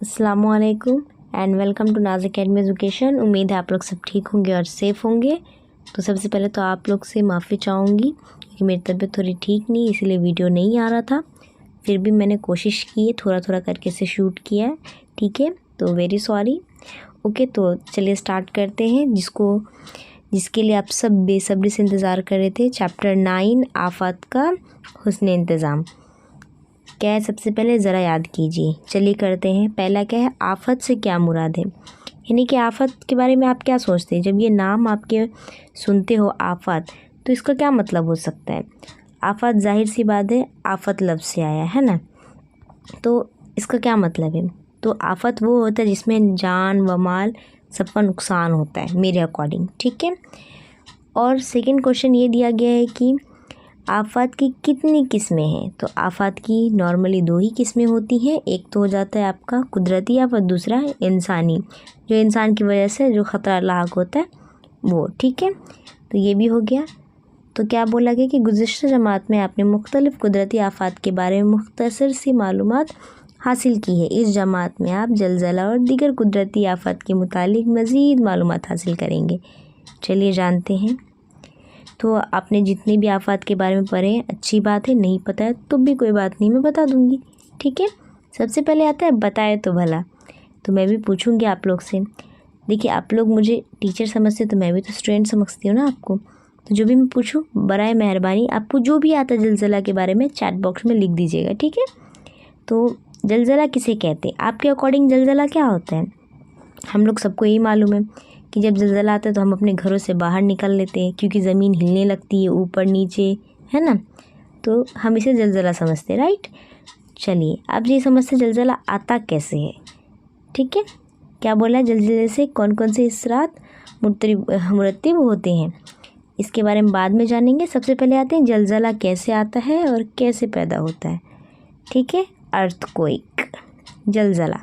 अस्सलामुअलैकुम and welcome to नाज academy education. उम्मीद है आप लोग सब ठीक होंगे और सेफ़ होंगे। तो सबसे पहले तो आप लोग से माफ़ी चाहूँगी क्योंकि मेरी तबीयत थोड़ी ठीक नहीं, इसीलिए वीडियो नहीं आ रहा था। फिर भी मैंने कोशिश की है, थोड़ा थोड़ा करके से शूट किया है, ठीक है। तो वेरी सॉरी। ओके, तो चलिए स्टार्ट करते हैं जिसके लिए आप सब बेसब्री से इंतज़ार कर रहे थे। चैप्टर 9 आफ़त का हुस्न इंतज़ाम। क्या है सबसे पहले ज़रा याद कीजिए। चलिए करते हैं। पहला क्या है, आफ़त से क्या मुराद है, यानी कि आफ़त के बारे में आप क्या सोचते हैं। जब ये नाम आपके सुनते हो आफ़त, तो इसका क्या मतलब हो सकता है। आफ़त जाहिर सी बात है आफ़त लफ्ज़ से आया है ना, तो इसका क्या मतलब है। तो आफ़त वो होता है जिसमें जान व माल सबका नुकसान होता है मेरे अकॉर्डिंग, ठीक है। और सेकंड क्वेश्चन ये दिया गया है कि आफ़त की कितनी किस्में हैं। तो आफ़त की नॉर्मली 2 ही किस्में होती हैं। एक तो हो जाता है आपका कुदरती आफ़त, दूसरा इंसानी, जो इंसान की वजह से जो ख़तरा लाक होता है वो, ठीक है। तो ये भी हो गया। तो क्या बोला गया कि गुज़िश्ता जमात में आपने मुख्तलिफ़ कुदरती आफ़ात के बारे में मुख्तसर सी मालूमात हासिल की है। इस जमात में आप ज़लज़ला और दीगर कुदरती आफ़ात के मुतालिक मज़ीद मालूमात हासिल करेंगे। चलिए जानते हैं। तो आपने जितनी भी आफ़ात के बारे में पढ़े हैं अच्छी बात है, नहीं पता है तो भी कोई बात नहीं, मैं बता दूँगी, ठीक है। सबसे पहले आता है बताए तो भला। तो मैं भी पूछूँगी आप लोग से। देखिए, आप लोग मुझे टीचर समझते तो मैं भी तो स्टूडेंट समझती हूँ ना आपको। तो जो भी मैं पूछूँ बराए मेहरबानी आपको जो भी आता है ज़लज़ला के बारे में चैट बॉक्स में लिख दीजिएगा, ठीक है। तो ज़लज़ला किसे कहते हैं, आपके अकॉर्डिंग ज़लज़ला क्या होता है। हम लोग सबको यही मालूम है कि जब ज़लज़ला आता है तो हम अपने घरों से बाहर निकल लेते हैं क्योंकि ज़मीन हिलने लगती है ऊपर नीचे, है ना। तो हम इसे ज़लज़ला समझते हैं, राइट। चलिए आप ये समझते ज़लज़ला आता कैसे है, ठीक है। क्या बोला है, ज़लज़ले से कौन कौन से इसरात मुरतब होते हैं, इसके बारे में बाद में जानेंगे। सबसे पहले आते हैं ज़लज़ला कैसे आता है और कैसे पैदा होता है, ठीक है। अर्थक्वेक, ज़लज़ला।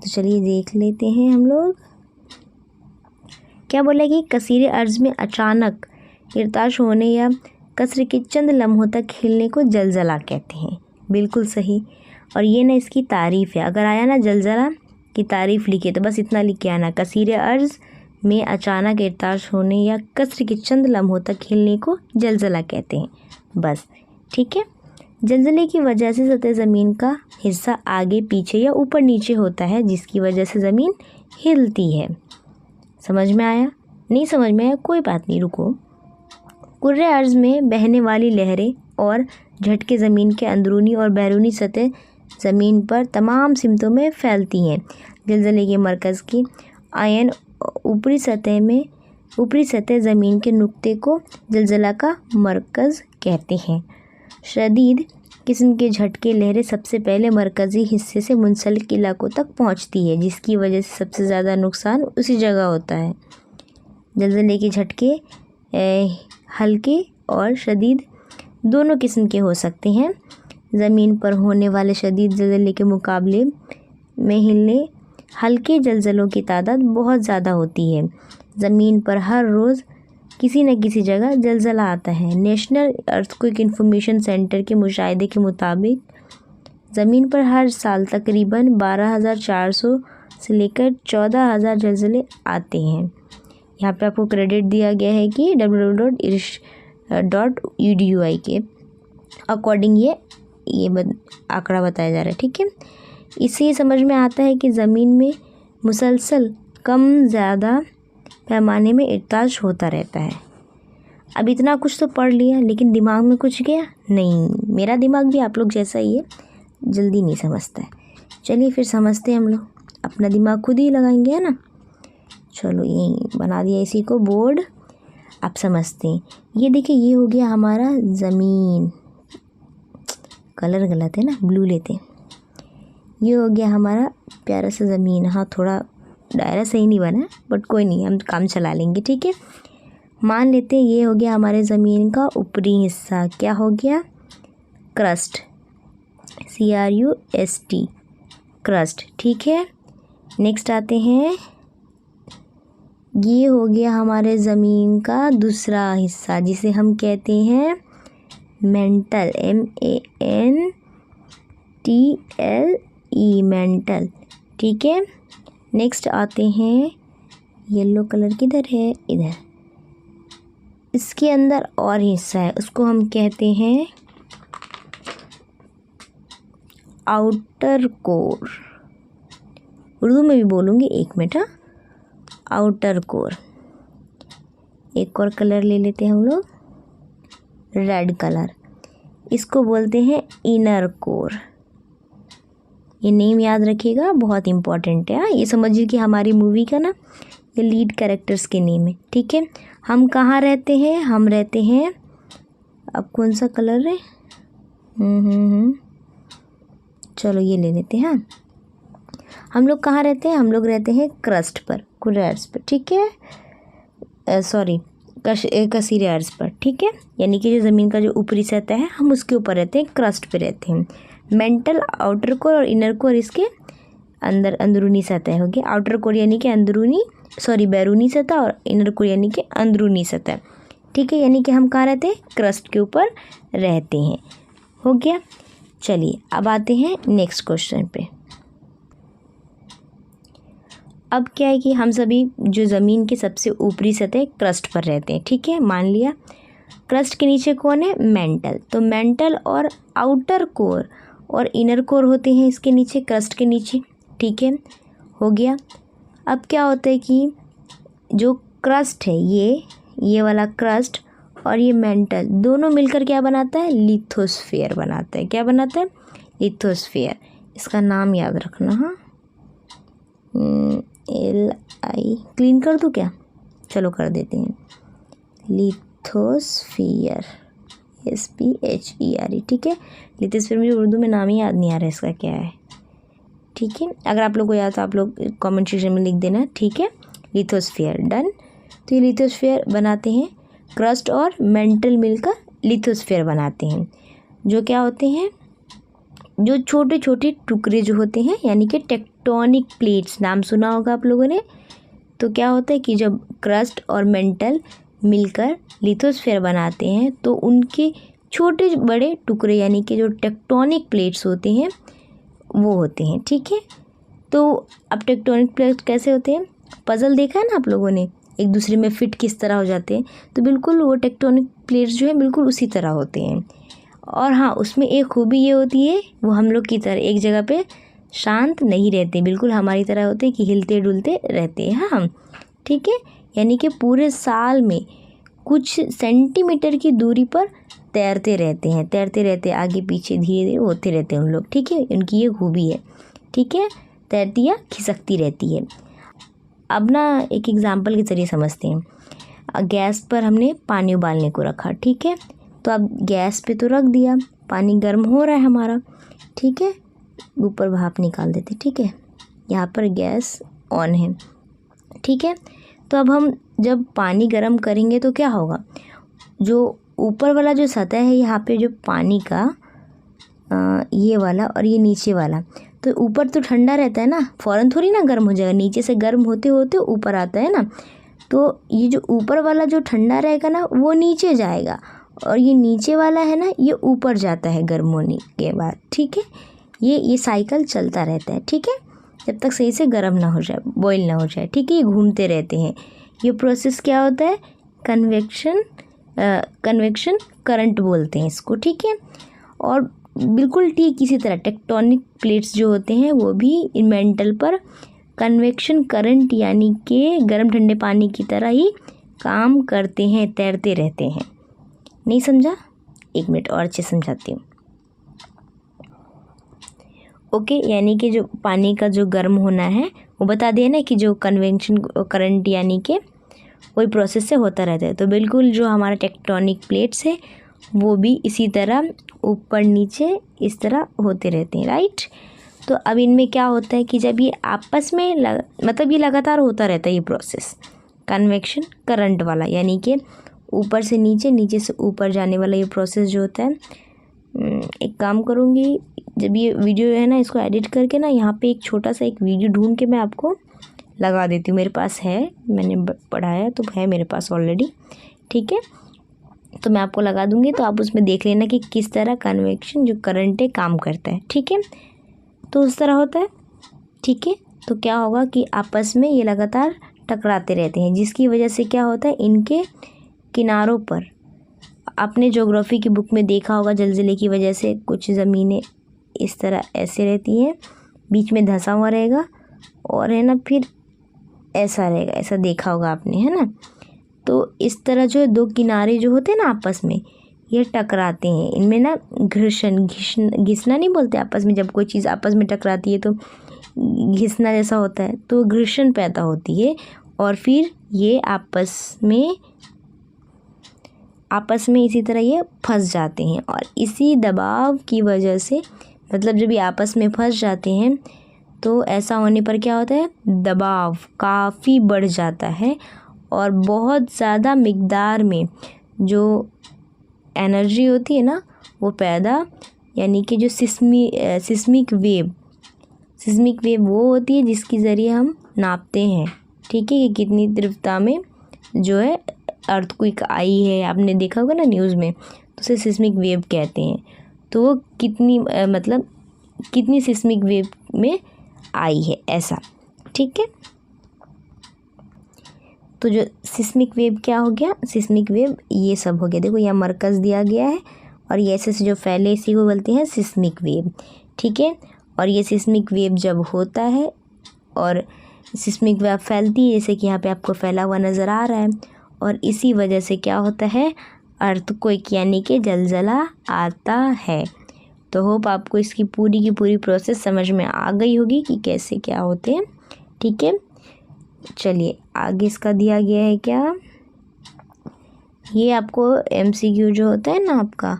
तो चलिए देख लेते हैं हम लोग। क्या बोला कि कसीर अर्ज़ में अचानक इर्ताश होने या कसर के चंद लम्हों तक हिलने को ज़लज़ला कहते हैं। बिल्कुल सही। और ये ना इसकी तारीफ़ है। अगर आया ना ज़लज़ला की तारीफ़ लिखे तो बस इतना लिख के आना, कसीर अर्ज़ में अचानक इर्ताश होने या कसर के चंद लम्हों तक हिलने को ज़लज़ला कहते हैं, बस, ठीक है। ज़लज़ले की वजह से सतह ज़मीन का हिस्सा आगे पीछे या ऊपर नीचे होता है, जिसकी वजह से ज़मीन हिलती है। समझ में आया, नहीं समझ में आया कोई बात नहीं, रुको। कुर्रे अर्ज़ में बहने वाली लहरें और झटके ज़मीन के अंदरूनी और बैरूनी सतह ज़मीन पर तमाम सिमतों में फैलती हैं। ज़लज़ले के मरकज़ की आयन ऊपरी सतह ज़मीन के नुक्ते को ज़लज़ला का मरकज़ कहते हैं। शदीद किस्म के झटके लहरें सबसे पहले मरकज़ी हिस्से से मुंसलिक इलाकों तक पहुंचती है, जिसकी वजह से सबसे ज़्यादा नुकसान उसी जगह होता है। ज़लज़ले के झटके हल्के और शदीद दोनों किस्म के हो सकते हैं। ज़मीन पर होने वाले शदीद ज़लज़ले के मुकाबले में हिलने हल्के ज़लज़लों की तादाद बहुत ज़्यादा होती है। ज़मीन पर हर रोज़ किसी न किसी जगह ज़लज़ला आता है। नेशनल अर्थक्वेक इंफॉर्मेशन सेंटर के मुशाहिदे के मुताबिक ज़मीन पर हर साल तकरीबन 12,400 से लेकर 14,000 ज़लज़ले आते हैं। यहाँ पे आपको क्रेडिट दिया गया है कि www.irsh.edu के अकॉर्डिंग ये आंकड़ा बताया जा रहा है, ठीक है। इससे ये समझ में आता है कि ज़मीन में मुसलसल कम ज़्यादा पैमाने में इर्ताश होता रहता है। अब इतना कुछ तो पढ़ लिया लेकिन दिमाग में कुछ गया नहीं। मेरा दिमाग भी आप लोग जैसा ही है, जल्दी नहीं समझता है। चलिए फिर समझते हैं हम लोग, अपना दिमाग खुद ही लगाएंगे, है ना। चलो यही बना दिया इसी को बोर्ड, आप समझते हैं। ये देखिए, ये हो गया हमारा ज़मीन, कलर गलत है ना, ब्लू लेते हैं। ये हो गया हमारा प्यारा सा ज़मीन। हाँ, थोड़ा दायरा सही नहीं बना बट कोई नहीं, हम काम चला लेंगे, ठीक है। मान लेते हैं ये हो गया हमारे ज़मीन का ऊपरी हिस्सा। क्या हो गया, क्रस्ट, CRUST, क्रस्ट, ठीक है। नेक्स्ट आते हैं, ये हो गया हमारे ज़मीन का दूसरा हिस्सा जिसे हम कहते हैं मेंटल, MANTL, ई मेंटल, ठीक है। नेक्स्ट आते हैं, येलो कलर किधर है, इधर। इसके अंदर और हिस्सा है, उसको हम कहते हैं आउटर कोर। उर्दू में भी बोलूँगी, 1 मिनट। हाँ, आउटर कोर। एक और कलर ले लेते हैं हम लोग, रेड कलर। इसको बोलते हैं इनर कोर। ये नेम याद रखिएगा, बहुत इम्पॉर्टेंट है। ये समझिए कि हमारी मूवी का ना ये लीड कैरेक्टर्स के नेम है, ठीक है। हम कहाँ रहते हैं, हम रहते हैं, अब कौन सा कलर है, चलो ये ले लेते हैं। हाँ, हम लोग कहाँ रहते हैं, हम लोग रहते हैं क्रस्ट पर, कुरेर्स पर, ठीक है। सॉरी, कसीरे अर्ज पर, ठीक है। यानी कि जो ज़मीन का जो ऊपरी सतह है, हम उसके ऊपर रहते हैं, क्रस्ट पे रहते हैं। मेंटल आउटर कोर और इनर कोर इसके अंदर अंदरूनी सतह हो गया। आउटर कोर यानी कि अंदरूनी, सॉरी बैरूनी सतह, और इनर कोर यानी कि अंदरूनी सतह, ठीक है। यानी कि हम कहाँ रहते हैं, क्रस्ट के ऊपर रहते हैं, हो गया। चलिए अब आते हैं नेक्स्ट क्वेश्चन पे। अब क्या है कि हम सभी जो ज़मीन के सबसे ऊपरी सतह क्रस्ट पर रहते हैं, ठीक है, मान लिया। क्रस्ट के नीचे कौन है, मेंटल। तो मेंटल और आउटर कोर और इनर कोर होते हैं इसके नीचे, क्रस्ट के नीचे, ठीक है, हो गया। अब क्या होता है कि जो क्रस्ट है, ये वाला क्रस्ट और ये मेंटल दोनों मिलकर क्या बनाता है, लिथोस्फीयर बनाता है। क्या बनाता है, लिथोस्फीयर। इसका नाम याद रखना। हाँ, LI क्लीन कर दूँ क्या, चलो कर देते हैं, लिथोस्फीयर, SPHERE, ठीक है। लिथोस्फीयर मुझे उर्दू में नाम ही याद नहीं आ रहा है इसका क्या है, ठीक है। अगर आप लोग को याद तो आप लोग कमेंट सेक्शन में लिख देना, ठीक है। Lithosphere done. तो ये लिथोस्फीयर बनाते हैं, क्रस्ट और मेंटल मिलकर लिथोस्फीयर बनाते हैं। जो क्या होते हैं, जो छोटे छोटे टुकड़े जो होते हैं, यानी कि टेक्टोनिक प्लेट्स, नाम सुना होगा आप लोगों ने। तो क्या होता है कि जब क्रस्ट और मेंटल मिलकर लिथोस्फीयर बनाते हैं तो उनके छोटे बड़े टुकड़े, यानी कि जो टेक्टोनिक प्लेट्स होते हैं वो होते हैं, ठीक है। तो अब टेक्टोनिक प्लेट्स कैसे होते हैं, पजल देखा है ना आप लोगों ने, एक दूसरे में फिट किस तरह हो जाते हैं, तो बिल्कुल वो टेक्टोनिक प्लेट्स जो है बिल्कुल उसी तरह होते हैं। और हाँ, उसमें एक खूबी ये होती है, वो हम लोग की तरह एक जगह पे शांत नहीं रहते, बिल्कुल हमारी तरह होते हैं कि हिलते डुलते रहते हैं हम, ठीक है। यानी कि पूरे साल में कुछ सेंटीमीटर की दूरी पर तैरते रहते हैं, आगे पीछे धीरे धीरे होते रहते हैं उन लोग, ठीक है। उनकी ये खूबी है, ठीक है, तैरती या खिसकती रहती है। अब ना एक एग्जांपल के ज़रिए समझते हैं। गैस पर हमने पानी उबालने को रखा, ठीक है। तो अब गैस पे तो रख दिया, पानी गर्म हो रहा है हमारा, ठीक है। ऊपर भाप निकाल देते, ठीक है। यहाँ पर गैस ऑन है, ठीक है। तो अब हम जब पानी गर्म करेंगे तो क्या होगा, जो ऊपर वाला जो सतह है यहाँ पे जो पानी का, ये वाला और ये नीचे वाला, तो ऊपर तो ठंडा रहता है ना, फ़ौरन थोड़ी ना गर्म हो जाएगा, नीचे से गर्म होते होते ऊपर आता है ना। तो ये जो ऊपर वाला जो ठंडा रहेगा ना वो नीचे जाएगा, और ये नीचे वाला है ना ये ऊपर जाता है गर्म होने के बाद, ठीक है। ये साइकिल चलता रहता है, ठीक है, जब तक सही से गर्म ना हो जाए, बॉईल ना हो जाए, ठीक है। ये घूमते रहते हैं। ये प्रोसेस क्या होता है, कन्वेक्शन करंट बोलते हैं इसको, ठीक है। और बिल्कुल ठीक इसी तरह टेक्टोनिक प्लेट्स जो होते हैं वो भी मेंटल पर कन्वेक्शन करंट यानी कि गर्म ठंडे पानी की तरह ही काम करते हैं, तैरते रहते हैं। नहीं समझा, 1 मिनट और अच्छे समझाती हूँ। ओके, यानी कि जो पानी का जो गर्म होना है वो बता दिया ना कि जो कन्वेक्शन करंट यानी कि वही प्रोसेस से होता रहता है। तो बिल्कुल जो हमारा टेक्टोनिक प्लेट्स है वो भी इसी तरह ऊपर नीचे इस तरह होते रहते हैं, राइट। तो अब इनमें क्या होता है कि जब ये आपस में मतलब ये लगातार होता रहता है ये प्रोसेस, कन्वेक्शन करंट वाला, यानी कि ऊपर से नीचे, नीचे से ऊपर जाने वाला ये प्रोसेस जो होता है। एक काम करूँगी, जब ये वीडियो है ना इसको एडिट करके ना यहाँ पे एक छोटा सा एक वीडियो ढूंढ के मैं आपको लगा देती हूँ। मेरे पास है, मैंने पढ़ाया तो है मेरे पास ऑलरेडी, ठीक है। तो मैं आपको लगा दूँगी, तो आप उसमें देख लेना कि किस तरह कन्वेक्शन जो करंट है काम करता है, ठीक है। तो उस तरह होता है, ठीक है। तो क्या होगा कि आपस में ये लगातार टकराते रहते हैं, जिसकी वजह से क्या होता है, इनके किनारों पर, आपने ज्योग्राफी की बुक में देखा होगा, ज़लज़ले की वजह से कुछ ज़मीनें इस तरह ऐसे रहती हैं, बीच में धंसा हुआ रहेगा, और है ना फिर ऐसा रहेगा, ऐसा देखा होगा आपने, है ना। तो इस तरह जो दो किनारे जो होते हैं ना आपस में, ये टकराते हैं। इनमें ना घिसना नहीं बोलते आपस में, जब कोई चीज़ आपस में टकराती है तो घिसना जैसा होता है, तो घर्षण पैदा होती है, और फिर ये आपस में इसी तरह ये फंस जाते हैं। और इसी दबाव की वजह से, मतलब जब ये आपस में फंस जाते हैं तो ऐसा होने पर क्या होता है, दबाव काफ़ी बढ़ जाता है, और बहुत ज़्यादा मिकदार में जो एनर्जी होती है ना वो पैदा, यानी कि जो सिस्मिक वेव वो होती है जिसके ज़रिए हम नापते हैं, ठीक है, कि कितनी तीव्रता में जो है अर्थक्वेक आई है। आपने देखा होगा ना न्यूज़ में, तो उसे सिस्मिक वेव कहते हैं। तो वो कितनी सिस्मिक वेव में आई है, ऐसा, ठीक है। तो जो सिस्मिक वेव क्या हो गया, सिस्मिक वेव ये सब हो गया। देखो यहाँ मरकज़ दिया गया है, और ये ऐसे से जो फैले इसी को बोलते हैं सिस्मिक वेव, ठीक है। और ये सिस्मिक वेव जब होता है और सिस्मिक वेव फैलती है, जैसे कि यहाँ पे आपको फैला हुआ नज़र आ रहा है, और इसी वजह से क्या होता है, अर्थक्वेक यानी कि ज़लज़ला आता है। तो होप आपको इसकी पूरी की पूरी प्रोसेस समझ में आ गई होगी कि कैसे क्या होते हैं, ठीक है। चलिए आगे इसका दिया गया है क्या, ये आपको MCQ जो होता है ना आपका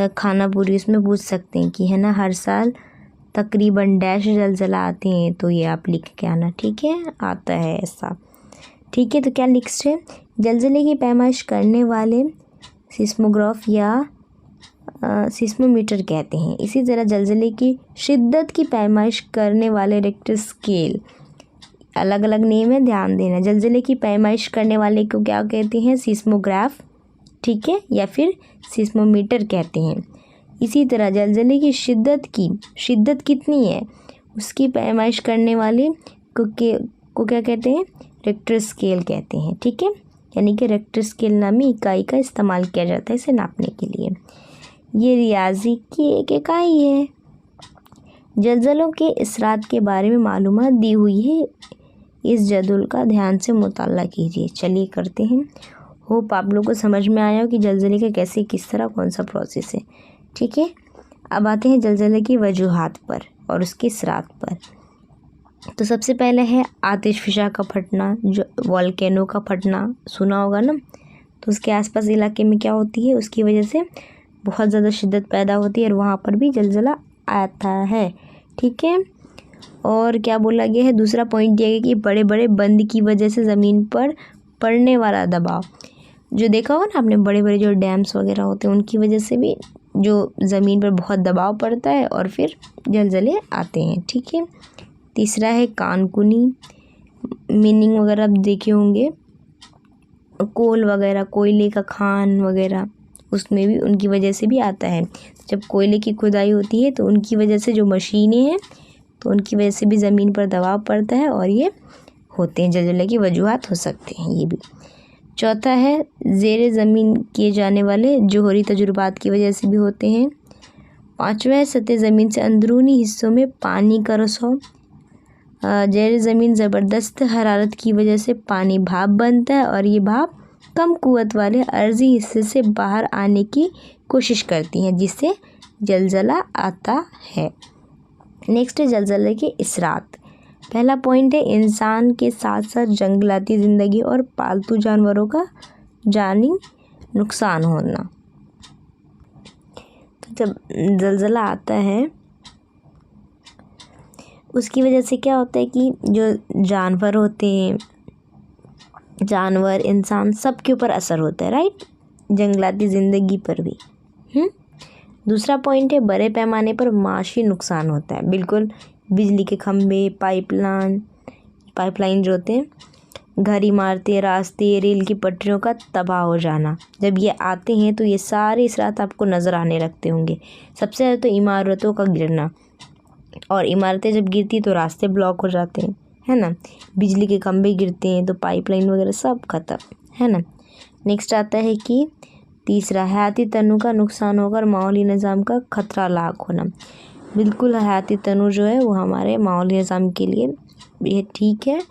खाना पूरी, उसमें पूछ सकते हैं कि है ना, हर साल तकरीबन डैश ज़लज़ला आते हैं, तो ये आप लिख के आना, ठीक है, आता है ऐसा, ठीक है। तो क्या लिस्ट है, ज़लज़ले की पैमाइश करने वाले सिस्मोग्राफ या सिस्मोमीटर कहते हैं। इसी तरह ज़लज़ले की शिद्दत की पैमाइश करने वाले रिक्टर स्केल, अलग अलग नेम है, ध्यान देना। ज़लज़ले की पैमाइश करने वाले को क्या कहते हैं, सिस्मोग्राफ, ठीक है, या फिर सिस्मोमीटर कहते हैं। इसी तरह ज़लज़ले की शिद्दत कितनी है उसकी पैमाइश करने वाले को क्या कहते हैं, रिक्टर स्केल कहते हैं, ठीक है। यानी कि रिक्टर स्केल नामी इकाई का इस्तेमाल किया जाता है इसे नापने के लिए। ये रियाजी की एक इकाई है। ज़लज़लों के असरात के बारे में मालूमात दी हुई है, इस जदुल का ध्यान से मुताला कीजिए। चलिए करते हैं। होप आप लोगों को समझ में आया हो कि ज़लज़ले का कैसे, किस तरह, कौन सा प्रोसेस है, ठीक है। अब आते हैं ज़लज़ले की वजूहात पर और उसके असरात पर। तो सबसे पहले है आतिशफ़िशा का फटना, जो वोल्केनो का फटना सुना होगा ना, तो उसके आसपास इलाके में क्या होती है, उसकी वजह से बहुत ज़्यादा शिद्दत पैदा होती है और वहाँ पर भी ज़लज़ला आता है, ठीक है। और क्या बोला गया है, दूसरा पॉइंट दिया गया कि बड़े बड़े बंद की वजह से ज़मीन पर पड़ने वाला दबाव, जो देखा होगा ना आपने, बड़े बड़े जो डैम्स वगैरह होते हैं उनकी वजह से भी जो ज़मीन पर बहुत दबाव पड़ता है और फिर ज़लज़ले आते हैं, ठीक है। तीसरा है कानकुनी, मीनिंग वगैरह आप देखे होंगे, कोल वगैरह, कोयले का खान वगैरह, उसमें भी उनकी वजह से भी आता है। जब कोयले की खुदाई होती है तो उनकी वजह से जो मशीनें हैं तो उनकी वजह से भी ज़मीन पर दबाव पड़ता है और ये होते हैं, ज़लज़ले की वजूहात हो सकते हैं ये भी। चौथा है ज़ेरे ज़मीन किए जाने वाले जोहरी तजुर्बात की वजह से भी होते हैं। पाँचवा है सतह ज़मीन से अंदरूनी हिस्सों में पानी का रिसाव, ज़ेरे ज़मीन ज़बरदस्त हरारत की वजह से पानी भाप बनता है और ये भाप कम कुव्वत वाले अर्ज़ी हिस्से से बाहर आने की कोशिश करती हैं, जिससे ज़लज़ला आता है। नेक्स्ट है ज़लज़ले के असरात। पहला पॉइंट है इंसान के साथ साथ जंगलाती ज़िंदगी और पालतू जानवरों का जानी नुकसान होना। तो जब ज़लज़ला आता है उसकी वजह से क्या होता है कि जो जानवर होते हैं, जानवर, इंसान, सब के ऊपर असर होता है, राइट, जंगलाती ज़िंदगी पर भी। दूसरा पॉइंट है बड़े पैमाने पर माशी नुकसान होता है, बिल्कुल, बिजली के खंभे, पाइपलाइन जो होते हैं, घर, इमारतें, रास्ते, रेल की पटरियों का तबाह हो जाना। जब ये आते हैं तो ये सारे असरात आपको नज़र आने लगते होंगे। सबसे ज़्यादा तो इमारतों का गिरना, और इमारतें जब गिरती तो रास्ते ब्लॉक हो जाते हैं, है ना। बिजली के खंभे गिरते हैं तो पाइपलाइन वगैरह सब खत्म, है ना। नेक्स्ट आता है कि तीसरा, हयाती तनु का नुकसान होकर माहौली निज़ाम का खतरा लाक होना। बिल्कुल हयाती तनु जो है वो हमारे माहौली निज़ाम के लिए ये ठीक है।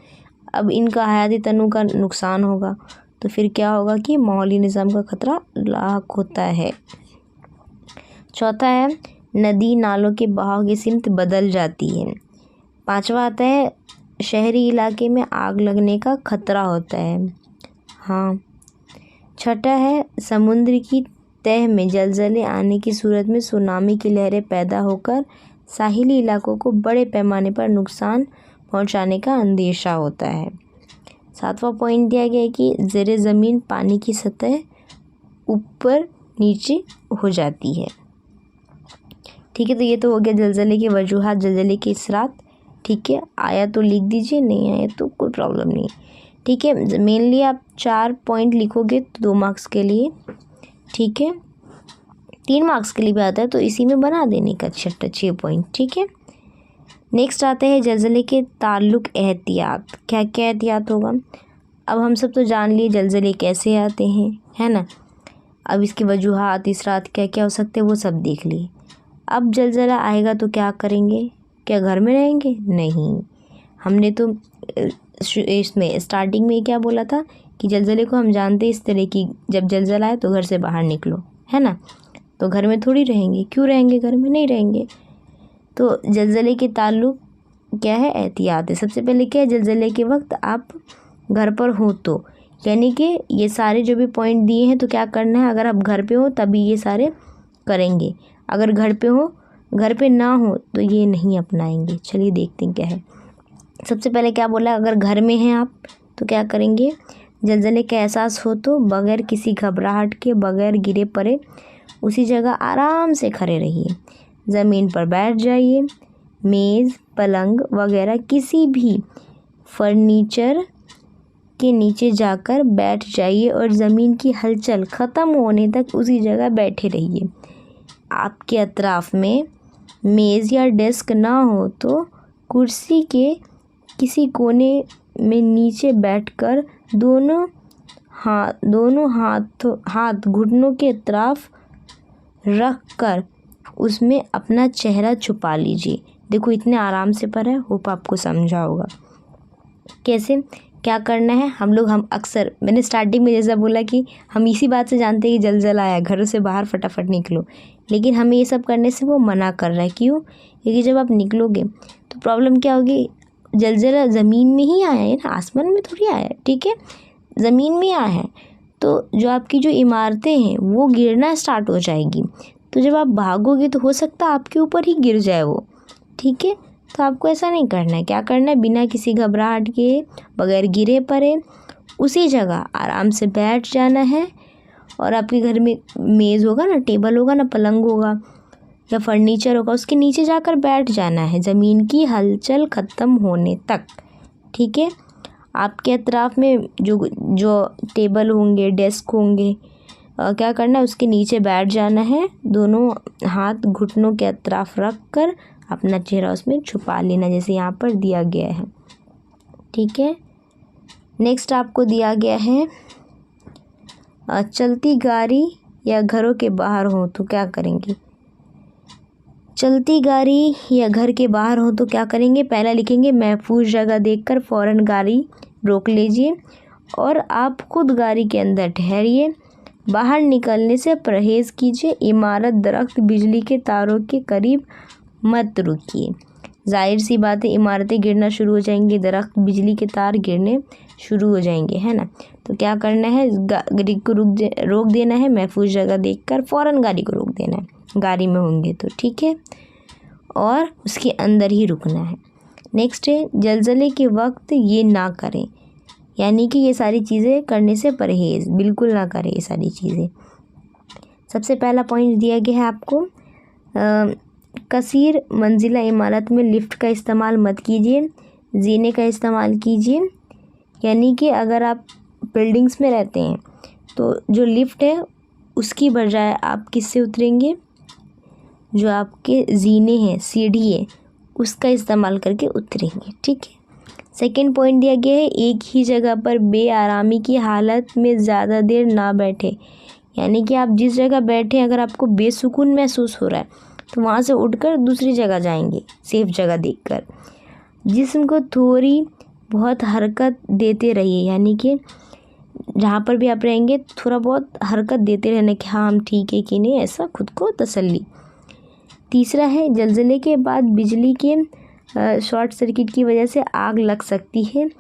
अब इनका हयाती तनु का नुकसान होगा तो फिर क्या होगा कि माहौली निज़ाम का खतरा लाक होता है। चौथा है, नदी नालों के बहाव की सिमत बदल जाती है। पांचवा आता है, शहरी इलाके में आग लगने का खतरा होता है। हाँ। छठा है, समुद्र की तह में जलजले आने की सूरत में सुनामी की लहरें पैदा होकर साहिली इलाकों को बड़े पैमाने पर नुकसान पहुंचाने का अंदेशा होता है। सातवां पॉइंट दिया गया है कि ज़ेरे ज़मीन पानी की सतह ऊपर नीचे हो जाती है। ठीक है, तो ये तो हो गया जलजले के वजूहात, जलजले के असरात। ठीक है, आया तो लिख दीजिए, नहीं आया तो कोई प्रॉब्लम नहीं। ठीक है, मेनली आप 4 पॉइंट लिखोगे तो 2 मार्क्स के लिए, ठीक है, 3 मार्क्स के लिए भी आता है तो इसी में बना देने का 6 पॉइंट। ठीक है, नेक्स्ट आता है जलजले के ताल्लुक एहतियात। क्या क्या एहतियात होगा? अब हम सब तो जान लिए जलजले कैसे आते हैं, है ना। अब इसकी वजूहात, इसरात क्या क्या हो सकते हैं वो सब देख लिए। अब जलजला आएगा तो क्या करेंगे? क्या घर में रहेंगे? नहीं। हमने तो इसमें स्टार्टिंग में क्या बोला था कि जलजले को हम जानते हैं इस तरह की, जब जलजला आए तो घर से बाहर निकलो, है ना। तो घर में थोड़ी रहेंगे, क्यों रहेंगे घर में? नहीं रहेंगे। तो जलजले के ताल्लुक क्या है? एहतियात है। सबसे पहले क्या है, जलजले के वक्त आप घर पर हो तो, यानी कि ये सारे जो भी पॉइंट दिए हैं तो क्या करना है, अगर आप घर पे हो तभी ये सारे करेंगे, अगर घर पे ना हो तो ये नहीं अपनाएंगे। चलिए देखते हैं क्या है। सबसे पहले क्या बोला, अगर घर में हैं आप तो क्या करेंगे, जलजले का एहसास हो तो बगैर किसी घबराहट के, बगैर गिरे पड़े उसी जगह आराम से खड़े रहिए, ज़मीन पर बैठ जाइए, मेज़ पलंग वगैरह किसी भी फर्नीचर के नीचे जाकर बैठ जाइए और ज़मीन की हलचल ख़त्म होने तक उसी जगह बैठे रहिए। आपके अतराफ़ में मेज़ या डेस्क ना हो तो कुर्सी के किसी कोने में नीचे बैठकर दोनों हाथ घुटनों के अतराफ़ रख कर उसमें अपना चेहरा छुपा लीजिए। देखो इतने आराम से पर है, होप आपको समझा होगा। कैसे क्या करना है, हम अक्सर, मैंने स्टार्टिंग में जैसा बोला कि हम इसी बात से जानते हैं कि जलजला आया, घरों से बाहर फटाफट निकलो, लेकिन हमें ये सब करने से वो मना कर रहा है। क्यों? क्योंकि जब आप निकलोगे तो प्रॉब्लम क्या होगी, जलजला ज़मीन में ही आया है ना, आसमान में थोड़ी आया है। ठीक है, ज़मीन में आया है तो जो आपकी जो इमारतें हैं वो गिरना स्टार्ट हो जाएगी। तो जब आप भागोगे तो हो सकता है आपके ऊपर ही गिर जाए वो। ठीक है, तो आपको ऐसा नहीं करना है। क्या करना है, बिना किसी घबराहट के, बगैर गिरे पड़े उसी जगह आराम से बैठ जाना है। और आपके घर में मेज़ होगा ना, टेबल होगा ना, पलंग होगा या फर्नीचर होगा, उसके नीचे जाकर बैठ जाना है ज़मीन की हलचल ख़त्म होने तक। ठीक है, आपके अतराफ़ में जो टेबल होंगे, डेस्क होंगे, क्या करना है, उसके नीचे बैठ जाना है, दोनों हाथ घुटनों के अतराफ़ रख कर अपना चेहरा उसमें छुपा लेना, जैसे यहाँ पर दिया गया है। ठीक है, नेक्स्ट आपको दिया गया है, चलती गाड़ी या घरों के बाहर हो तो क्या करेंगे। चलती गाड़ी या घर के बाहर हो तो क्या करेंगे, पहला लिखेंगे महफूज जगह देखकर फ़ौरन गाड़ी रोक लीजिए और आप खुद गाड़ी के अंदर ठहरिए। बाहर निकलने से परहेज़ कीजिए। इमारत, दरख्त, बिजली के तारों के करीब मत रुकिए। जाहिर सी बात है, इमारतें गिरना शुरू हो जाएंगी, दरख्त, बिजली के तार गिरने शुरू हो जाएंगे, है ना। तो क्या करना है, गाड़ी को रोक देना है, महफूज जगह देखकर फ़ौरन गाड़ी को रोक देना है, गाड़ी में होंगे तो। ठीक है, और उसके अंदर ही रुकना है। नेक्स्ट है, जलजले के वक्त ये ना करें, यानी कि ये सारी चीज़ें करने से परहेज़, बिल्कुल ना करें ये सारी चीज़ें। सबसे पहला पॉइंट दिया गया है आपको, कसीर मंजिला इमारत में लिफ्ट का इस्तेमाल मत कीजिए, जीने का इस्तेमाल कीजिए। यानी कि अगर आप बिल्डिंग्स में रहते हैं तो जो लिफ्ट है उसकी बजाय आप किससे उतरेंगे, जो आपके जीने हैं, सीढ़ी है, उसका इस्तेमाल करके उतरेंगे। ठीक है। सेकंड पॉइंट दिया गया है, एक ही जगह पर बेआरामी की हालत में ज़्यादा देर ना बैठे। यानी कि आप जिस जगह बैठे अगर आपको बेसुकून महसूस हो रहा है तो वहाँ से उठकर दूसरी जगह जाएंगे, सेफ जगह देखकर। जिस्म को थोड़ी बहुत हरकत देते रहिए, यानी कि जहाँ पर भी आप रहेंगे थोड़ा बहुत हरकत देते रहना कि हाँ हम ठीक है कि नहीं, ऐसा खुद को तसल्ली। तीसरा है, ज़लज़ले के बाद बिजली के शॉर्ट सर्किट की वजह से आग लग सकती है।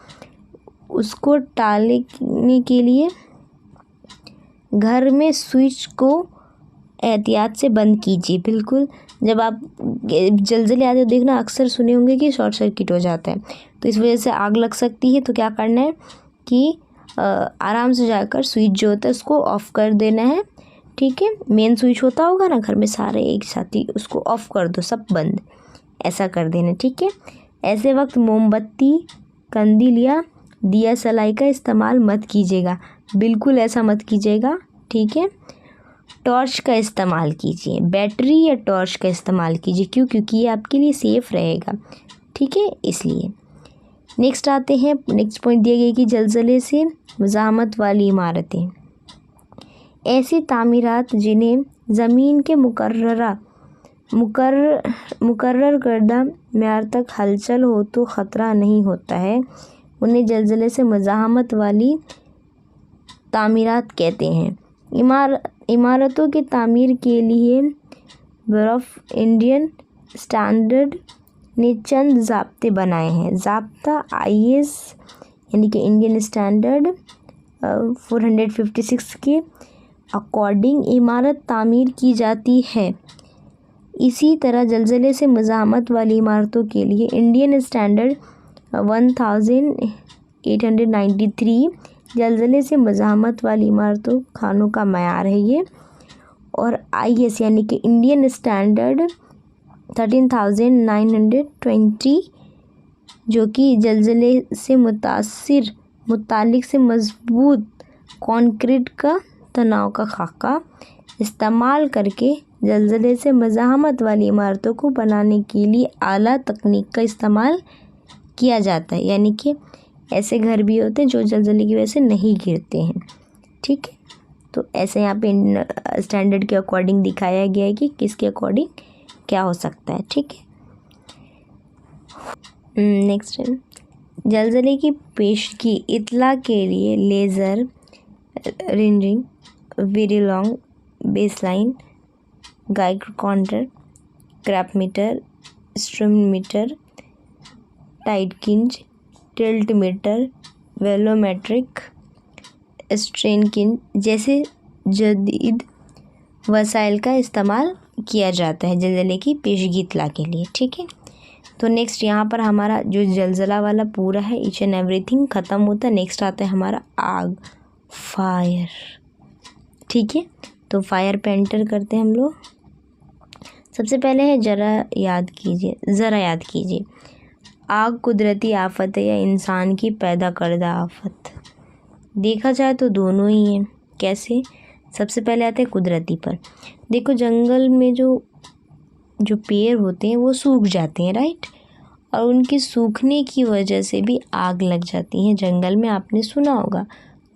उसको टालने के लिए घर में स्विच को एहतियात से बंद कीजिए। बिल्कुल, जब आप ज़लज़ले आते हो देखना अक्सर सुने होंगे कि शॉर्ट सर्किट हो जाता है, तो इस वजह से आग लग सकती है। तो क्या करना है कि आराम से जाकर स्विच जो होता है उसको ऑफ़ कर देना है। ठीक है, मेन स्विच होता होगा ना घर में, सारे एक साथ ही उसको ऑफ़ कर दो, सब बंद, ऐसा कर देना। ठीक है। ऐसे वक्त मोमबत्ती, कंदील या दिया सलाई का इस्तेमाल मत कीजिएगा, बिल्कुल ऐसा मत कीजिएगा। ठीक है। टॉर्च का इस्तेमाल कीजिए, बैटरी या टॉर्च का इस्तेमाल कीजिए। क्यों? क्योंकि ये आपके लिए सेफ़ रहेगा। ठीक है, इसलिए। नेक्स्ट आते हैं, नेक्स्ट पॉइंट दिया गया कि ज़लज़ले से मज़ाहमत वाली इमारतें, ऐसी तामीरात जिन्हें ज़मीन के मुकर्रर करदा म्यार तक हलचल हो तो ख़तरा नहीं होता है, उन्हें ज़लज़ले से मज़ाहमत वाली तामीरात कहते हैं। इमारतों की तामीर के लिए बरफ इंडियन स्टैंडर्ड ने चंद ज़ाब्ते बनाए हैं। ज़ाब्ता IS यानी कि इंडियन स्टैंडर्ड 456 के अकॉर्डिंग इमारत तामीर की जाती है। इसी तरह ज़लज़ले से मज़ाहमत वाली इमारतों के लिए इंडियन स्टैंडर्ड 1893 ज़लज़ले से मज़ाहमत वाली इमारतों खानों का मयार है ये। और IS यानी कि इंडियन स्टैंडर्ड 13920 जो कि ज़लज़ले से मुतालिक से मज़बूत कंक्रीट का तनाव का खाका इस्तेमाल करके ज़लज़ले से मज़ाहमत वाली इमारतों को बनाने के लिए आला तकनीक का इस्तेमाल किया जाता है। यानी कि ऐसे घर भी होते हैं जो ज़लज़ले की वजह से नहीं गिरते हैं। ठीक है, तो ऐसे यहाँ पे स्टैंडर्ड के अकॉर्डिंग दिखाया गया है कि किसके अकॉर्डिंग क्या हो सकता है। ठीक है। नेक्स्ट है, ज़लज़ले की पेशगी इत्ला के लिए laser ranging, very long baseline, गाइक्रोकॉन्टर, creepmeter, strainmeter, tide gauges, tiltmeter, volumetric, strain gauges जैसे जदीद वसाइल का इस्तेमाल किया जाता है ज़लज़ले की पेशगी इत्ला के लिए। ठीक है। तो नेक्स्ट यहाँ पर हमारा जो ज़लज़ला वाला पूरा है, ईच एंड एवरीथिंग ख़त्म होता है। नेक्स्ट आता है हमारा आग, फायर। ठीक है, तो फायर पे एंटर करते हैं हम लोग। सबसे पहले है ज़रा याद कीजिए, आग कुदरती आफत है या इंसान की पैदा करदा आफत? देखा जाए तो दोनों ही हैं। कैसे? सबसे पहले आते हैं कुदरती पर। देखो, जंगल में जो पेड़ होते हैं वो सूख जाते हैं, राइट, और उनके सूखने की वजह से भी आग लग जाती है जंगल में। आपने सुना होगा,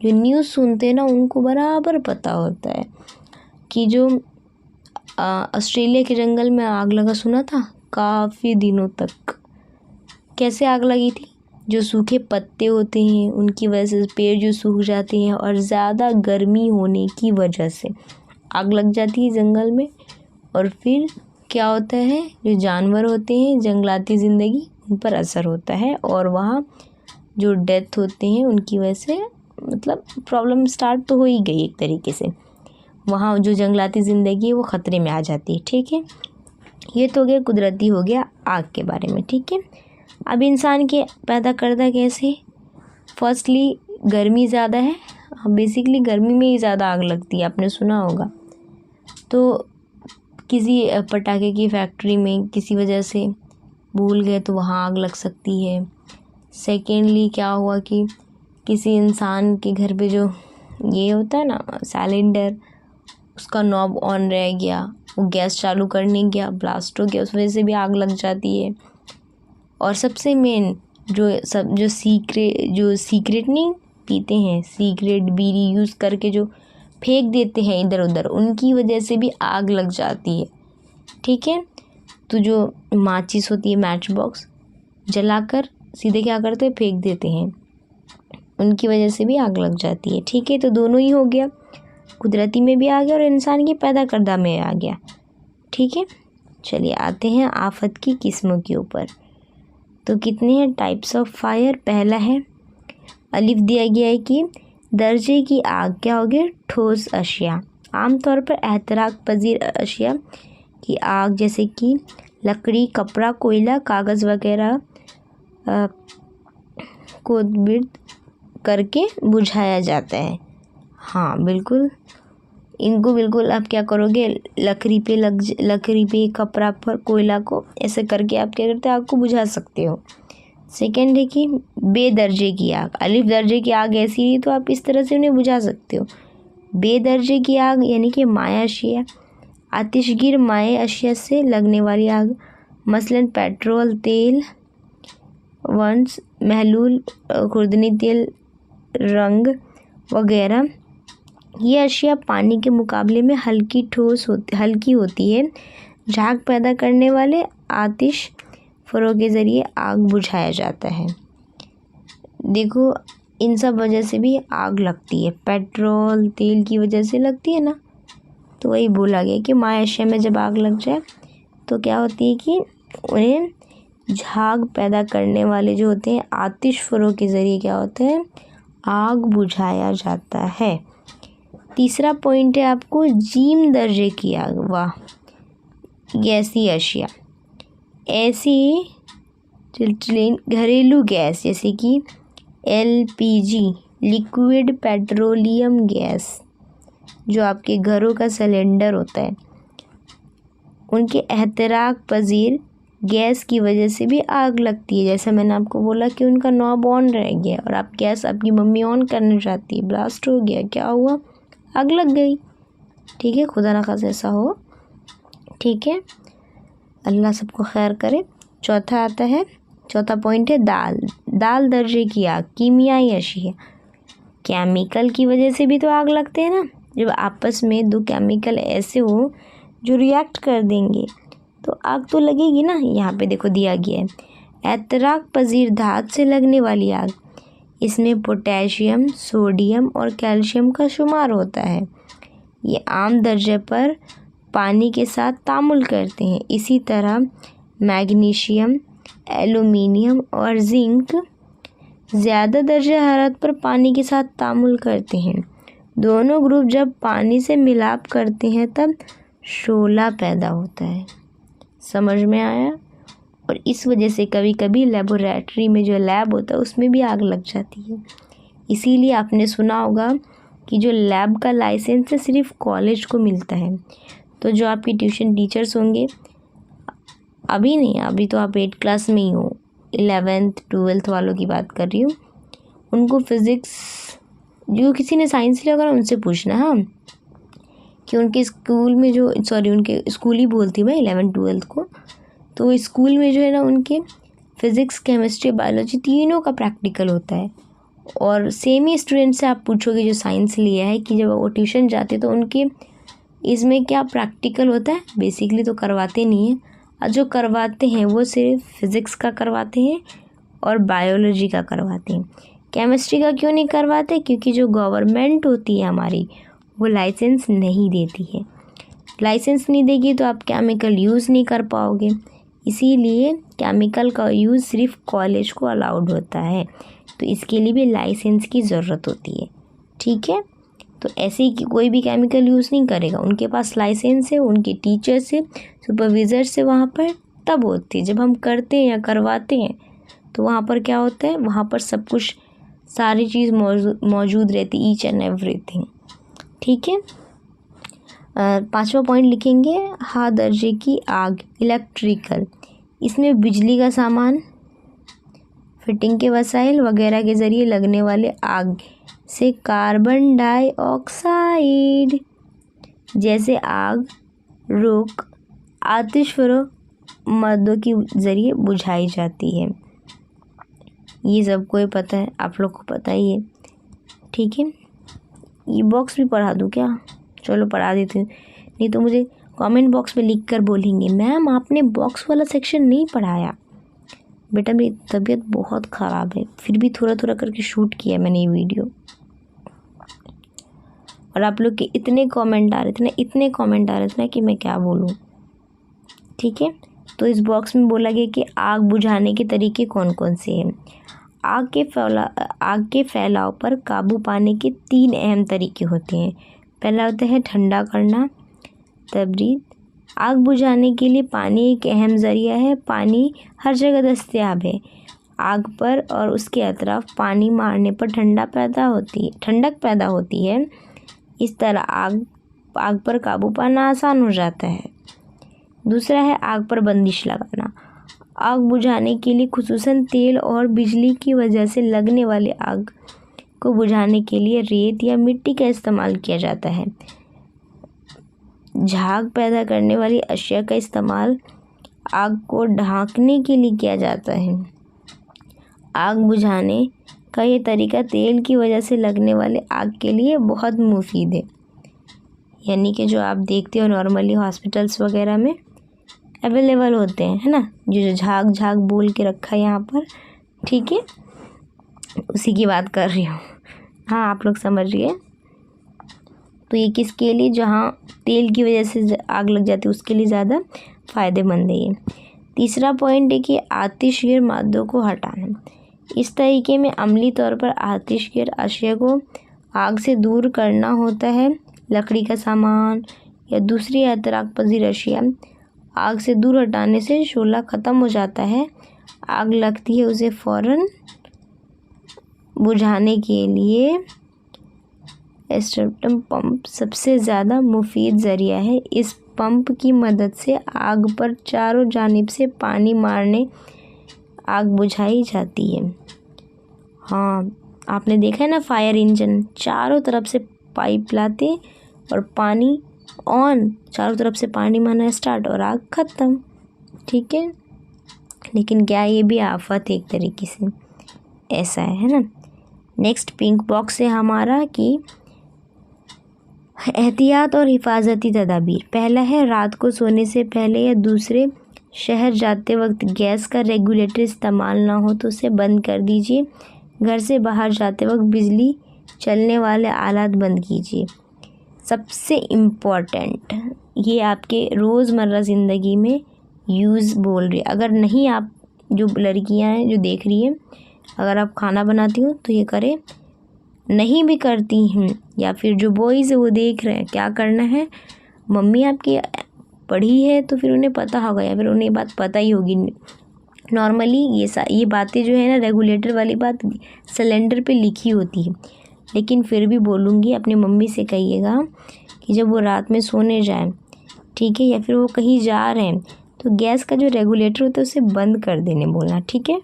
जो न्यूज़ सुनते हैं ना उनको बराबर पता होता है कि जो ऑस्ट्रेलिया के जंगल में आग लगा, सुना था काफ़ी दिनों तक। कैसे आग लगी थी? जो सूखे पत्ते होते हैं उनकी वजह से पेड़ जो सूख जाते हैं और ज़्यादा गर्मी होने की वजह से आग लग जाती है जंगल में। और फिर क्या होता है, जो जानवर होते हैं, जंगलाती ज़िंदगी, उन पर असर होता है और वहाँ जो डेथ होते हैं उनकी वजह से मतलब प्रॉब्लम स्टार्ट तो हो ही गई एक तरीके से। वहाँ जो जंगलाती ज़िंदगी है वो ख़तरे में आ जाती है। ठीक है, ये तो हो गया कुदरती, हो गया आग के बारे में। ठीक है, अब इंसान के पैदा करदा कैसे? फर्स्टली गर्मी ज़्यादा है, बेसिकली गर्मी में ही ज़्यादा आग लगती है, आपने सुना होगा। तो किसी पटाखे की फैक्ट्री में किसी वजह से भूल गए तो वहाँ आग लग सकती है। सेकेंडली क्या हुआ कि किसी इंसान के घर पे जो ये होता है ना सिलेंडर, उसका नॉब ऑन रह गया, वो गैस चालू करने गया, ब्लास्ट हो गया, उस वजह से भी आग लग जाती है। और सबसे मेन जो सीक्रेट नहीं पीते हैं, सीक्रेट बीड़ी यूज़ करके जो फेंक देते हैं इधर उधर, उनकी वजह से भी आग लग जाती है। ठीक है, तो जो माचिस होती है, मैच बॉक्स जलाकर सीधे क्या करते हैं, फेंक देते हैं, उनकी वजह से भी आग लग जाती है। ठीक है, तो दोनों ही हो गया, कुदरती में भी आ गया और इंसान की पैदा करदा में आ गया। ठीक है, चलिए आते हैं आफत की किस्मों के ऊपर। तो कितने हैं टाइप्स ऑफ फायर। पहला है, अलिफ दिया गया है कि दर्जे की आग क्या हो गया, ठोस अशिया, आमतौर पर एहतराक पजीर अशिया की आग जैसे कि लकड़ी, कपड़ा, कोयला, कागज़ वगैरह को विर्द करके बुझाया जाता है। हाँ बिल्कुल, इनको बिल्कुल आप क्या करोगे, लकड़ी पे कपड़ा पर कोयला को ऐसे करके आप क्या करते हो, आग को बुझा सकते हो। सेकंड है कि बेदर्जे की आग, अलिफ दर्जे की आग ऐसी ही तो आप इस तरह से उन्हें बुझा सकते हो। बेदर्जे की आग यानी कि माया अशिया, आतिशगीर माए अशिया से लगने वाली आग, मसलन पेट्रोल, तेल, वंस, महलूल, खुर्दनी तेल, रंग वगैरह। ये अशिया पानी के मुकाबले में हल्की होती है। झाग पैदा करने वाले आतिश फरों के ज़रिए आग बुझाया जाता है। देखो इन सब वजह से भी आग लगती है, पेट्रोल तेल की वजह से लगती है ना, तो वही बोला गया कि माया अशिया में जब आग लग जाए तो क्या होती है कि उन्हें झाग पैदा करने वाले जो होते हैं आतिश फरों के ज़रिए क्या होता है, आग बुझाया जाता है। तीसरा पॉइंट है आपको जीम दर्जे की आग। वाह, गैसी अशिया, ऐसी घरेलू गैस जैसे कि LPG, लिक्विड पेट्रोलियम गैस, जो आपके घरों का सिलेंडर होता है, उनके एहतराक पजीर गैस की वजह से भी आग लगती है। जैसा मैंने आपको बोला कि उनका नॉब ऑन रह गया और आप गैस आपकी मम्मी ऑन करना चाहती है, ब्लास्ट हो गया, क्या हुआ, आग लग गई। ठीक है, खुदा ना खासा ऐसा हो। ठीक है, अल्लाह सबको खैर करे। चौथा पॉइंट है दाल दर्जे की आग, कीमियाई अशिया, केमिकल की वजह से भी तो आग लगते हैं ना। जब आपस में दो केमिकल ऐसे हो जो रिएक्ट कर देंगे तो आग तो लगेगी ना। यहाँ पे देखो दिया गया है, एतराक पजीर धातु से लगने वाली आग, इसमें पोटेशियम, सोडियम और कैल्शियम का शुमार होता है। ये आम दर्जे पर पानी के साथ तामुल करते हैं। इसी तरह मैग्नीशियम, एल्युमिनियम और जिंक ज़्यादा दर्जे हरारत पर पानी के साथ तामुल करते हैं। दोनों ग्रुप जब पानी से मिलाप करते हैं तब शोला पैदा होता है। समझ में आया। और इस वजह से कभी कभी लेबोरेटरी में जो लैब होता है उसमें भी आग लग जाती है। इसीलिए आपने सुना होगा कि जो लैब का लाइसेंस है सिर्फ कॉलेज को मिलता है। तो जो आपके ट्यूशन टीचर्स होंगे, अभी नहीं, अभी तो आप 8th क्लास में ही हो, 11th 12th वालों की बात कर रही हूँ, उनको फिज़िक्स, जो किसी ने साइंस लिया होगा ना उनसे पूछना हाँ कि उनके स्कूल में जो उनके स्कूल ही बोलती मैं 11th 12th को, तो स्कूल में जो है ना उनके फिज़िक्स, केमिस्ट्री, बायोलॉजी तीनों का प्रैक्टिकल होता है। और सेम ही स्टूडेंट से आप पूछोगे जो साइंस लिया है कि जब वो ट्यूशन जाते तो उनके इसमें क्या प्रैक्टिकल होता है, बेसिकली तो करवाते नहीं हैं, और जो करवाते हैं वो सिर्फ फिज़िक्स का करवाते हैं और बायोलॉजी का करवाते हैं। केमिस्ट्री का क्यों नहीं करवाते, क्योंकि जो गवर्नमेंट होती है हमारी वो लाइसेंस नहीं देती है। लाइसेंस नहीं देगी तो आप केमिकल यूज़ नहीं कर पाओगे, इसीलिए केमिकल का यूज़ सिर्फ कॉलेज को अलाउड होता है। तो इसके लिए भी लाइसेंस की ज़रूरत होती है। ठीक है, तो ऐसे ही कोई भी केमिकल यूज़ नहीं करेगा, उनके पास लाइसेंस है, उनके टीचर से, सुपरविज़र से वहाँ पर तब होती है। जब हम करते हैं या करवाते हैं तो वहाँ पर क्या होता है, वहाँ पर सब कुछ सारी चीज़ मौजूद रहती, ईच एंड एवरीथिंग। ठीक है, 5वां पॉइंट लिखेंगे, हा दर्जे की आग, इलेक्ट्रिकल, इसमें बिजली का सामान, फिटिंग के वसाइल वगैरह के ज़रिए लगने वाले आग से कार्बन डाइऑक्साइड जैसे आग, रोक, आतिश फरो मदों के ज़रिए बुझाई जाती है। ये सबको ही पता है, आप लोग को पता ही है, ठीक है। ये बॉक्स भी पढ़ा दूँ क्या? चलो पढ़ा देती हूँ, नहीं तो मुझे कमेंट बॉक्स में लिख कर बोलेंगे मैम आपने बॉक्स वाला सेक्शन नहीं पढ़ाया। बेटा मेरी तबीयत बहुत ख़राब है, फिर भी थोड़ा थोड़ा करके शूट किया मैंने ये वीडियो, और आप लोग के इतने कमेंट आ रहे थे ना कि मैं क्या बोलूँ, ठीक है। तो इस बॉक्स में बोला गया कि आग बुझाने के तरीके कौन कौन से हैं। आग के फैलाव पर काबू पाने के 3 अहम तरीके होते हैं। पहला होता है ठंडा करना, तबरीद। आग बुझाने के लिए पानी एक अहम ज़रिया है। पानी हर जगह दस्तयाब है। आग पर और उसके अतराफ पानी मारने पर ठंडक पैदा होती है। इस तरह आग पर काबू पाना आसान हो जाता है। दूसरा है आग पर बंदिश लगाना। आग बुझाने के लिए खुसूसन तेल और बिजली की वजह से लगने वाले आग को बुझाने के लिए रेत या मिट्टी का इस्तेमाल किया जाता है। झाग पैदा करने वाली अशिया का इस्तेमाल आग को ढांकने के लिए किया जाता है। आग बुझाने का ये तरीका तेल की वजह से लगने वाले आग के लिए बहुत मुफीद है, यानी कि जो आप देखते हो नॉर्मली हॉस्पिटल्स वगैरह में अवेलेबल होते हैं, है ना, जो झाग बोल के रखा है यहाँ पर, ठीक है, उसी की बात कर रही हूँ। हाँ आप लोग समझ गए। तो ये किसके लिए, जहाँ तेल की वजह से आग लग जाती है उसके लिए ज़्यादा फ़ायदेमंद है ये। तीसरा पॉइंट है कि आतिशगीर मादों को हटाना। इस तरीके में अमली तौर पर आतिशगीर अशिया को आग से दूर करना होता है। लकड़ी का सामान या दूसरी एतराक पजीर अशिया आग से दूर हटाने से शोला ख़त्म हो जाता है। आग लगती है उसे फ़ौरन बुझाने के लिए एस्टर्टम पंप सबसे ज़्यादा मुफीद ज़रिया है। इस पंप की मदद से आग पर चारों जानिब से पानी मारने आग बुझाई जाती है। हाँ आपने देखा है ना, फायर इंजन चारों तरफ से पाइप लाते और पानी ऑन, चारों तरफ से पानी मारना स्टार्ट और आग ख़त्म, ठीक है। लेकिन क्या ये भी आफत है एक तरीके से, ऐसा है ना। नेक्स्ट पिंक बॉक्स है हमारा कि एहतियात और हिफाजती तदाबीर। पहला है रात को सोने से पहले या दूसरे शहर जाते वक्त गैस का रेगुलेटर इस्तेमाल ना हो तो उसे बंद कर दीजिए। घर से बाहर जाते वक्त बिजली चलने वाले आलात बंद कीजिए। सबसे इम्पॉर्टेंट, ये आपके रोज़मर्रा ज़िंदगी में यूज़ बोल रही है। अगर नहीं, आप जो लड़कियां हैं जो देख रही हैं, अगर आप खाना बनाती हो तो ये करें, नहीं भी करती हैं या फिर जो बॉयज़ है वो देख रहे हैं, क्या करना है, मम्मी आपकी पढ़ी है तो फिर उन्हें पता होगा या फिर उन्हें ये बात पता ही होगी। नॉर्मली ये बातें जो है ना, रेगुलेटर वाली बात सिलेंडर पे लिखी होती है, लेकिन फिर भी बोलूँगी, अपनी मम्मी से कहिएगा कि जब वो रात में सोने जाएं, ठीक है, या फिर वो कहीं जा रहे हैं तो गैस का जो रेगुलेटर होता है उसे बंद कर देने बोलना, ठीक है।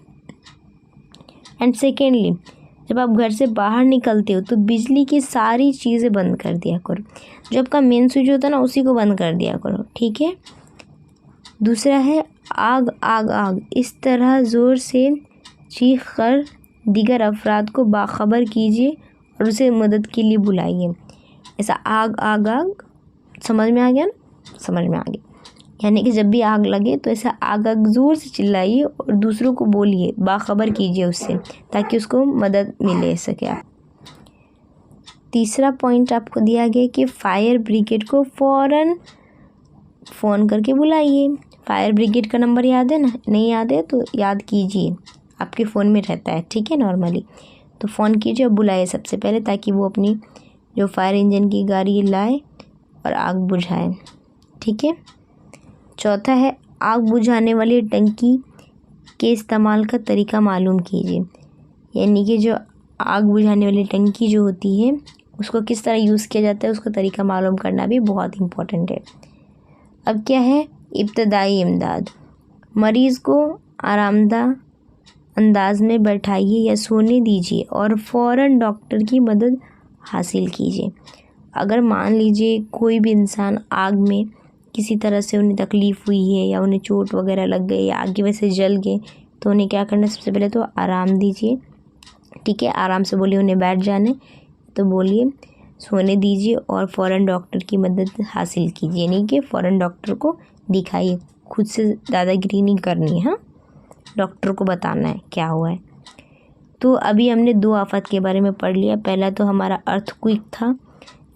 एंड सेकेंडली, जब आप घर से बाहर निकलते हो तो बिजली की सारी चीज़ें बंद कर दिया करो। जो आपका मेन स्विच होता है ना उसी को बंद कर दिया करो, ठीक है। दूसरा है आग आग आग, इस तरह ज़ोर से चीख कर दीगर अफराद को बाखबर कीजिए और उसे मदद के लिए बुलाइए। ऐसा आग आग आग, समझ में आ गया ना, समझ में आ गया। यानी कि जब भी आग लगे तो ऐसा आग आग ज़ोर से चिल्लाइए और दूसरों को बोलिए, बाखबर कीजिए उससे, ताकि उसको मदद मिले सके। तीसरा पॉइंट आपको दिया गया कि फायर ब्रिगेड को फ़ौरन फ़ोन करके बुलाइए। फायर ब्रिगेड का नंबर याद है ना, नहीं याद है तो याद कीजिए, आपके फ़ोन में रहता है, ठीक है। नॉर्मली तो फ़ोन कीजिए और बुलाइए सबसे पहले, ताकि वो अपनी जो फायर इंजन की गाड़ी लाए और आग बुझाए, ठीक है। चौथा है आग बुझाने वाली टंकी के इस्तेमाल का तरीका मालूम कीजिए। यानी कि जो आग बुझाने वाली टंकी जो होती है उसको किस तरह यूज़ किया जाता है, उसका तरीका मालूम करना भी बहुत इम्पोर्टेंट है। अब क्या है, इब्तदाई इमदाद। मरीज़ को आरामदा अंदाज में बैठाइए या सोने दीजिए और फ़ौरन डॉक्टर की मदद हासिल कीजिए। अगर मान लीजिए कोई भी इंसान आग में किसी तरह से उन्हें तकलीफ़ हुई है या उन्हें चोट वगैरह लग गई या आगे वैसे जल गए, तो उन्हें क्या करना है, सबसे पहले तो आराम दीजिए। ठीक है, आराम से बोलिए उन्हें बैठ जाने, तो बोलिए सोने दीजिए और फ़ौरन डॉक्टर की मदद हासिल कीजिए, नहीं कि फ़ौरन डॉक्टर को दिखाइए। खुद से दादागिरी नहीं करनी है, हाँ, डॉक्टर को बताना है क्या हुआ है। तो अभी हमने 2 आफत के बारे में पढ़ लिया। पहला तो हमारा अर्थक्वेक था